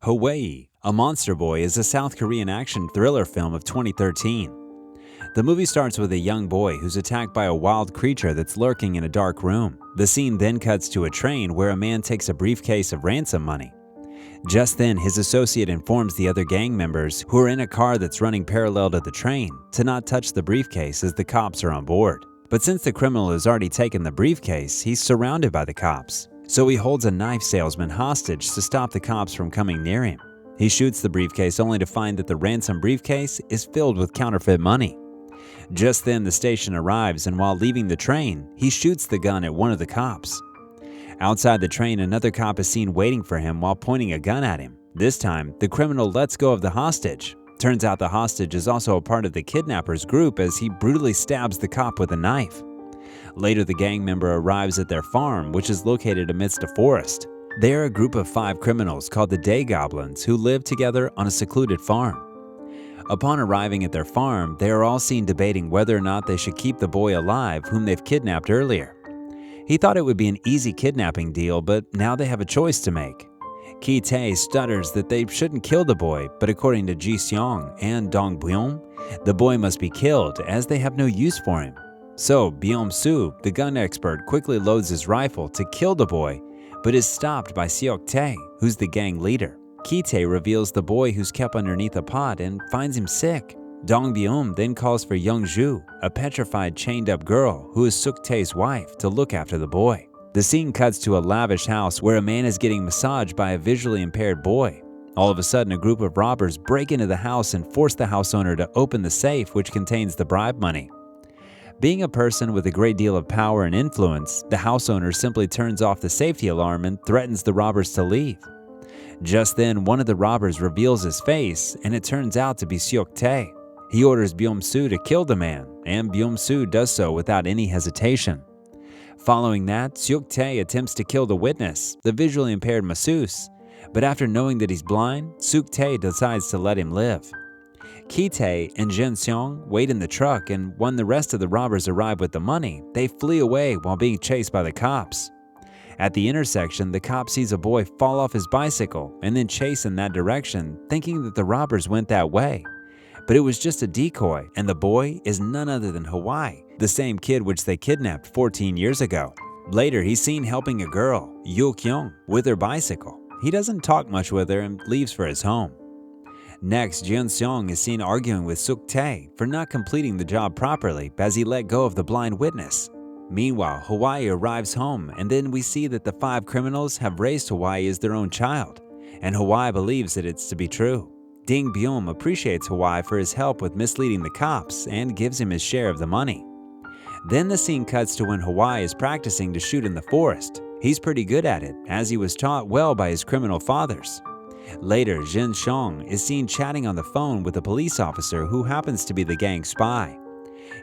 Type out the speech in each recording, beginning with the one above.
Hawaii, A Monster Boy is a South Korean action thriller film of 2013. The movie starts with a young boy who's attacked by a wild creature that's lurking in a dark room. The scene then cuts to a train where a man takes a briefcase of ransom money. Just then, his associate informs the other gang members who are in a car that's running parallel to the train to not touch the briefcase as the cops are on board. But since the criminal has already taken the briefcase, he's surrounded by the cops. So he holds a knife salesman hostage to stop the cops from coming near him. He shoots the briefcase only to find that the ransom briefcase is filled with counterfeit money. Just then, the station arrives, and while leaving the train, he shoots the gun at one of the cops. Outside the train, another cop is seen waiting for him while pointing a gun at him. This time, the criminal lets go of the hostage. Turns out the hostage is also a part of the Kidnappers group as he brutally stabs the cop with a knife. Later, the gang member arrives at their farm, which is located amidst a forest. They are a group of 5 criminals called the Day Goblins who live together on a secluded farm. Upon arriving at their farm, they are all seen debating whether or not they should keep the boy alive whom they've kidnapped earlier. He thought it would be an easy kidnapping deal, but now they have a choice to make. Ki-tae stutters that they shouldn't kill the boy, but according to Ji-seong and Dong-byum, the boy must be killed as they have no use for him. So Byum-soo, the gun expert, quickly loads his rifle to kill the boy, but is stopped by Seok-tae, who's the gang leader. Ki-tae reveals the boy who's kept underneath a pot and finds him sick. Dong-byum then calls for Young-ju, a petrified chained-up girl who is Suk-tae's wife, to look after the boy. The scene cuts to a lavish house where a man is getting massaged by a visually impaired boy. All of a sudden, a group of robbers break into the house and force the house owner to open the safe which contains the bribe money. Being a person with a great deal of power and influence, the house owner simply turns off the safety alarm and threatens the robbers to leave. Just then, one of the robbers reveals his face, and it turns out to be Seok-tae. He orders Byum-soo to kill the man, and Byum-soo does so without any hesitation. Following that, Seok-tae attempts to kill the witness, the visually impaired masseuse, but after knowing that he's blind, Seok-tae decides to let him live. Ki-tae and Jin-seong wait in the truck, and when the rest of the robbers arrive with the money, they flee away while being chased by the cops. At the intersection, the cop sees a boy fall off his bicycle and then chase in that direction, thinking that the robbers went that way. But it was just a decoy, and the boy is none other than Hawaii, the same kid which they kidnapped 14 years ago. Later, he's seen helping a girl, Yoo-kyung, with her bicycle. He doesn't talk much with her and leaves for his home. Next, Jin-seong is seen arguing with Suk-tae for not completing the job properly as he let go of the blind witness. Meanwhile, Hawaii arrives home, and then we see that the 5 criminals have raised Hawaii as their own child, and Hawaii believes that it's to be true. Ding-byum appreciates Hawaii for his help with misleading the cops and gives him his share of the money. Then the scene cuts to when Hawaii is practicing to shoot in the forest. He's pretty good at it, as he was taught well by his criminal fathers. Later, Jin-seong is seen chatting on the phone with a police officer who happens to be the gang's spy.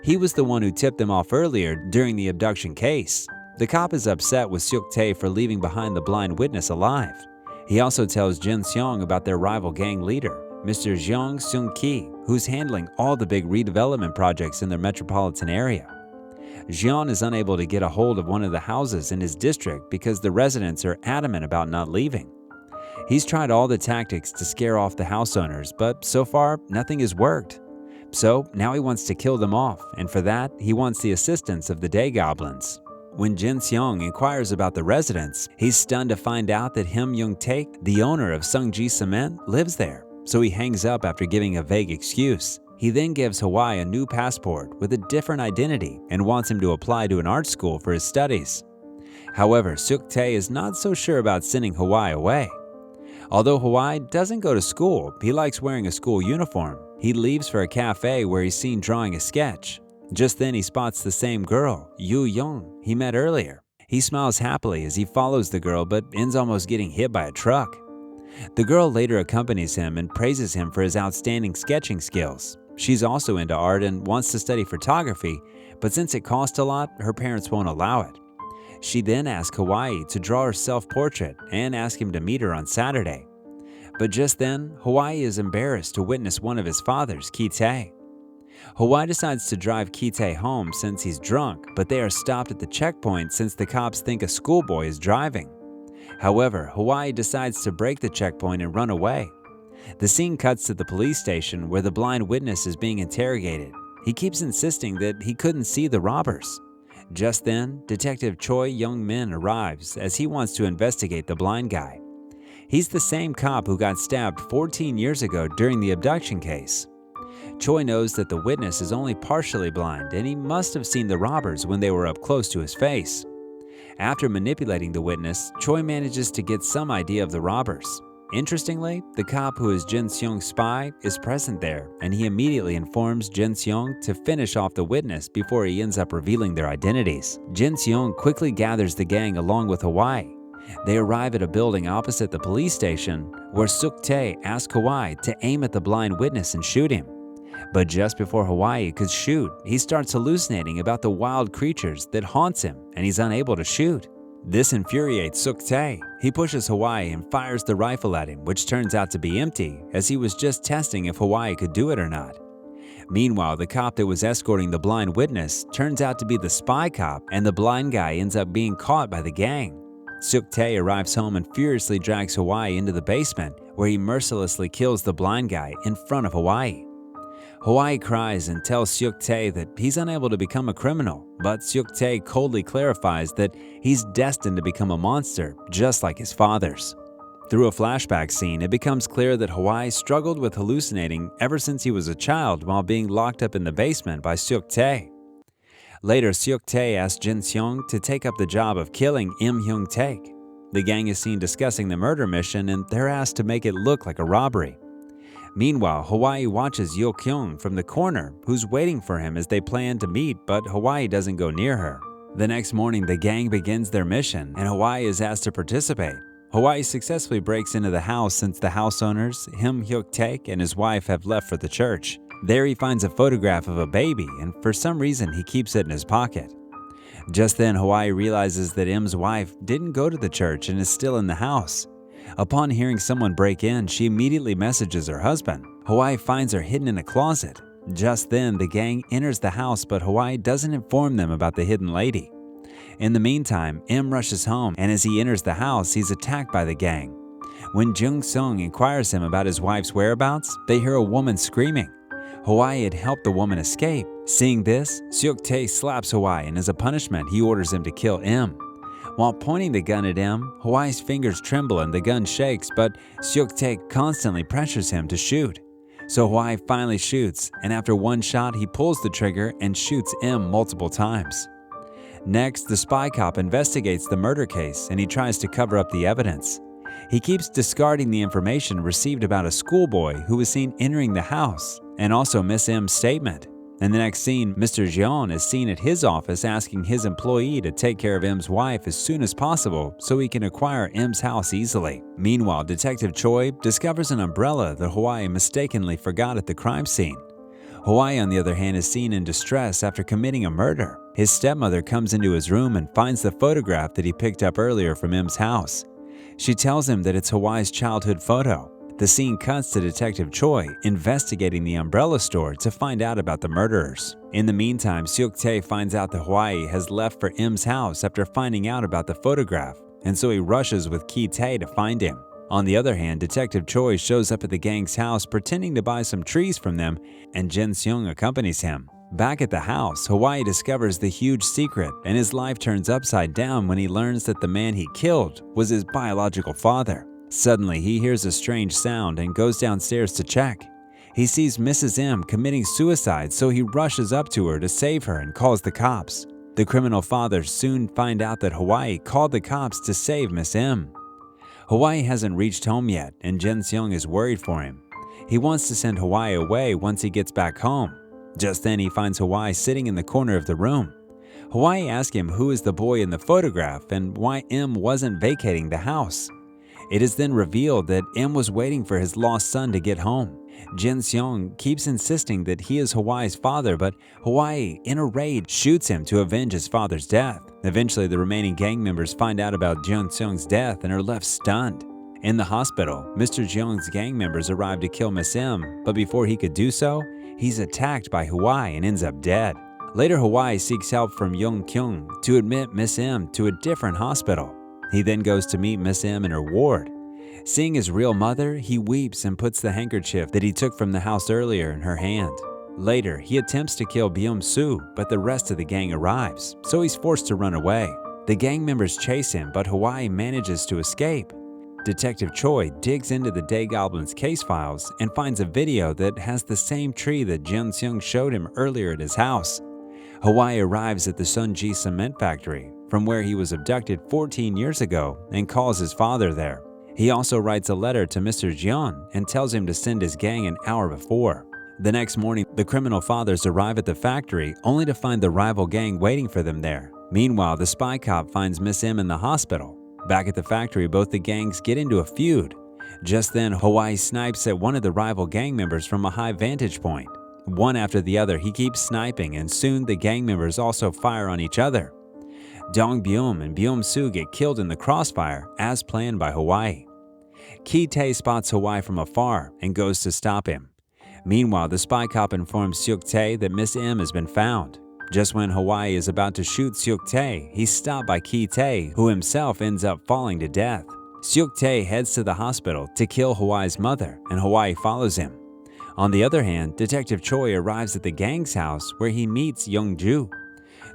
He was the one who tipped them off earlier during the abduction case. The cop is upset with Seok-tae for leaving behind the blind witness alive. He also tells Jin-seong about their rival gang leader, Mr. Jeong Seung-ki, who's handling all the big redevelopment projects in their metropolitan area. Jeon is unable to get a hold of one of the houses in his district because the residents are adamant about not leaving. He's tried all the tactics to scare off the house owners, but so far, nothing has worked. So now he wants to kill them off, and for that, he wants the assistance of the Day Goblins. When Jin-seong inquires about the residents, he's stunned to find out that Him Young-taek, the owner of Seungji Cement, lives there. So he hangs up after giving a vague excuse. He then gives Hawaii a new passport with a different identity and wants him to apply to an art school for his studies. However, Seok-tae is not so sure about sending Hawaii away. Although Hawaii doesn't go to school, he likes wearing a school uniform. He leaves for a cafe where he's seen drawing a sketch. Just then he spots the same girl, Yoo Young, he met earlier. He smiles happily as he follows the girl but ends almost getting hit by a truck. The girl later accompanies him and praises him for his outstanding sketching skills. She's also into art and wants to study photography, but since it costs a lot, her parents won't allow it. She then asks Hawaii to draw her self-portrait and asks him to meet her on Saturday. But just then, Hawaii is embarrassed to witness one of his fathers, Ki-tae. Hawaii decides to drive Ki-tae home since he's drunk, but they are stopped at the checkpoint since the cops think a schoolboy is driving. However, Hawaii decides to break the checkpoint and run away. The scene cuts to the police station where the blind witness is being interrogated. He keeps insisting that he couldn't see the robbers. Just then, Detective Choi Young-min arrives as he wants to investigate the blind guy. He's the same cop who got stabbed 14 years ago during the abduction case. Choi knows that the witness is only partially blind and he must have seen the robbers when they were up close to his face. After manipulating the witness, Choi manages to get some idea of the robbers. Interestingly, the cop who is Jin Seong's spy is present there, and he immediately informs Jin Seong to finish off the witness before he ends up revealing their identities. Jin Seong quickly gathers the gang along with Hawaii. They arrive at a building opposite the police station, where Suk-tae asks Hawaii to aim at the blind witness and shoot him. But just before Hawaii could shoot, he starts hallucinating about the wild creatures that haunts him, and he's unable to shoot. This infuriates Suk-tae. He pushes Hawaii and fires the rifle at him, which turns out to be empty, as he was just testing if Hawaii could do it or not. Meanwhile, the cop that was escorting the blind witness turns out to be the spy cop, and the blind guy ends up being caught by the gang. Suk-tae arrives home and furiously drags Hawaii into the basement, where he mercilessly kills the blind guy in front of Hawaii. Hawaii cries and tells Suk-tae that he's unable to become a criminal, but Suk-tae coldly clarifies that he's destined to become a monster, just like his father's. Through a flashback scene, it becomes clear that Hawaii struggled with hallucinating ever since he was a child while being locked up in the basement by Suk-tae. Later, Suk-tae asks Jin Seong to take up the job of killing Im Hyung-taek. The gang is seen discussing the murder mission, and they're asked to make it look like a robbery. Meanwhile, Hawaii watches Yo Kyung from the corner, who's waiting for him as they plan to meet, but Hawaii doesn't go near her. The next morning, the gang begins their mission, and Hawaii is asked to participate. Hawaii successfully breaks into the house since the house owners, Im Hyuk-taek and his wife, have left for the church. There he finds a photograph of a baby, and for some reason he keeps it in his pocket. Just then, Hawaii realizes that Im's wife didn't go to the church and is still in the house. Upon hearing someone break in, she immediately messages her husband. Hawaii finds her hidden in a closet. Just then, the gang enters the house, but Hawaii doesn't inform them about the hidden lady. In the meantime, Im rushes home, and as he enters the house, he's attacked by the gang. When Jung Sung inquires him about his wife's whereabouts, they hear a woman screaming. Hawaii had helped the woman escape. Seeing this, Suk-tae slaps Hawaii, and as a punishment, he orders him to kill Im. While pointing the gun at Im, Hawaii's fingers tremble and the gun shakes, but Suk-tae constantly pressures him to shoot. So Hawaii finally shoots, and after one shot, he pulls the trigger and shoots Im multiple times. Next, the spy cop investigates the murder case, and he tries to cover up the evidence. He keeps discarding the information received about a schoolboy who was seen entering the house, and also Miss M's statement. In the next scene, Mr. Jeon is seen at his office asking his employee to take care of M's wife as soon as possible so he can acquire M's house easily. Meanwhile, Detective Choi discovers an umbrella that Hawaii mistakenly forgot at the crime scene. Hawaii, on the other hand, is seen in distress after committing a murder. His stepmother comes into his room and finds the photograph that he picked up earlier from M's house. She tells him that it's Hawaii's childhood photo. The scene cuts to Detective Choi investigating the umbrella store to find out about the murderers. In the meantime, Suk-tae finds out that Hawaii has left for Im's house after finding out about the photograph, and so he rushes with Ki-tae to find him. On the other hand, Detective Choi shows up at the gang's house pretending to buy some trees from them, and Jin Seong accompanies him. Back at the house, Hawaii discovers the huge secret, and his life turns upside down when he learns that the man he killed was his biological father. Suddenly, he hears a strange sound and goes downstairs to check. He sees Mrs. M committing suicide, so he rushes up to her to save her and calls the cops. The criminal fathers soon find out that Hawaii called the cops to save Miss M. Hawaii hasn't reached home yet, and Jin Seong is worried for him. He wants to send Hawaii away once he gets back home. Just then, he finds Hawaii sitting in the corner of the room. Hawaii asks him who is the boy in the photograph and why M wasn't vacating the house. It is then revealed that M was waiting for his lost son to get home. Jin Seong keeps insisting that he is Hawaii's father, but Hawaii, in a rage, shoots him to avenge his father's death. Eventually, the remaining gang members find out about Jin Seong's death and are left stunned. In the hospital, Mr. Jeong's gang members arrive to kill Miss M, but before he could do so, he's attacked by Hawaii and ends up dead. Later, Hawaii seeks help from Young Kyung to admit Miss M to a different hospital. He then goes to meet Miss M in her ward. Seeing his real mother, he weeps and puts the handkerchief that he took from the house earlier in her hand. Later, he attempts to kill Byung-soo, but the rest of the gang arrives, so he's forced to run away. The gang members chase him, but Hawaii manages to escape. Detective Choi digs into the Day Goblin's case files and finds a video that has the same tree that Jin Seung showed him earlier at his house. Hawaii arrives at the Sunji cement factory, from where he was abducted 14 years ago, and calls his father there. He also writes a letter to Mr. Jeon and tells him to send his gang an hour before. The next morning, the criminal fathers arrive at the factory only to find the rival gang waiting for them there. Meanwhile, the spy cop finds Miss M in the hospital. Back at the factory, both the gangs get into a feud. Just then, Hawaii snipes at one of the rival gang members from a high vantage point. One after the other, he keeps sniping, and soon the gang members also fire on each other. Dong Byum and Byum-soo get killed in the crossfire, as planned by Hawaii. Ki-tae spots Hawaii from afar and goes to stop him. Meanwhile, the spy cop informs Seok-tae that Miss M has been found. Just when Hawaii is about to shoot Seok-tae, he's stopped by Ki-tae, who himself ends up falling to death. Seok-tae heads to the hospital to kill Hawaii's mother, and Hawaii follows him. On the other hand, Detective Choi arrives at the gang's house where he meets Young-ju.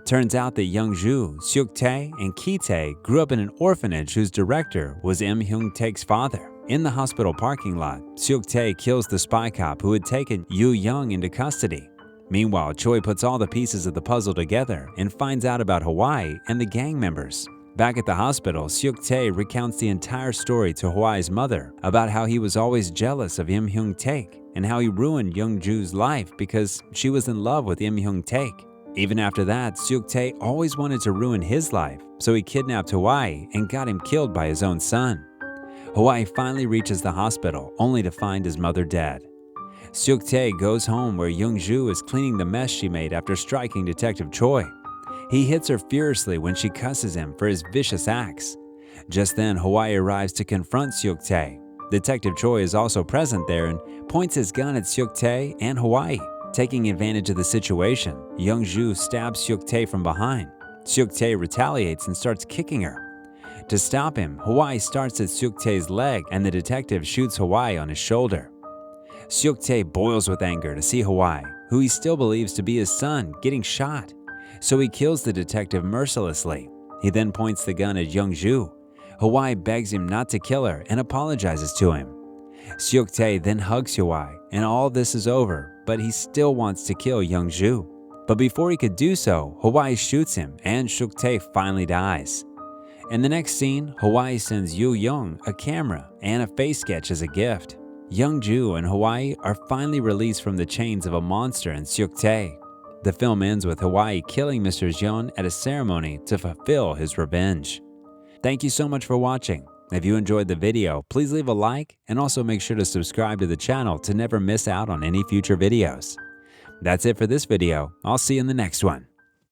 Turns out that Young-ju, Seok-tae, and Ki-tae grew up in an orphanage whose director was Im Hyung-taek's father. In the hospital parking lot, Seok-tae kills the spy cop who had taken Yu Young into custody. Meanwhile, Choi puts all the pieces of the puzzle together and finds out about Hawaii and the gang members. Back at the hospital, Seok-tae recounts the entire story to Hawaii's mother about how he was always jealous of Im Hyung-taek and how he ruined Young-ju's life because she was in love with Im Hyung-taek. Even after that, Seok-tae always wanted to ruin his life, so he kidnapped Hawaii and got him killed by his own son. Hawaii finally reaches the hospital, only to find his mother dead. Seok-tae goes home where Young-ju is cleaning the mess she made after striking Detective Choi. He hits her furiously when she cusses him for his vicious acts. Just then, Hawaii arrives to confront Seok-tae. Detective Choi is also present there and points his gun at Seok-tae and Hawaii. Taking advantage of the situation, Young-ju stabs Seok-tae from behind. Seok-tae retaliates and starts kicking her. To stop him, Hawaii starts at Seok-tae's leg and the detective shoots Hawaii on his shoulder. Seok-tae boils with anger to see Hawaii, who he still believes to be his son, getting shot. So he kills the detective mercilessly. He then points the gun at Young-ju. Hawaii begs him not to kill her and apologizes to him. Seok-tae then hugs Hawaii, and all this is over, but he still wants to kill Young-ju. But before he could do so, Hawaii shoots him and Seok-tae finally dies. In the next scene, Hawaii sends Yu Young a camera and a face sketch as a gift. Young-ju and Hawaii are finally released from the chains of a monster in Seok-tae. The film ends with Hawaii killing Mr. Jeon at a ceremony to fulfill his revenge. Thank you so much for watching. If you enjoyed the video, please leave a like and also make sure to subscribe to the channel to never miss out on any future videos. That's it for this video. I'll see you in the next one.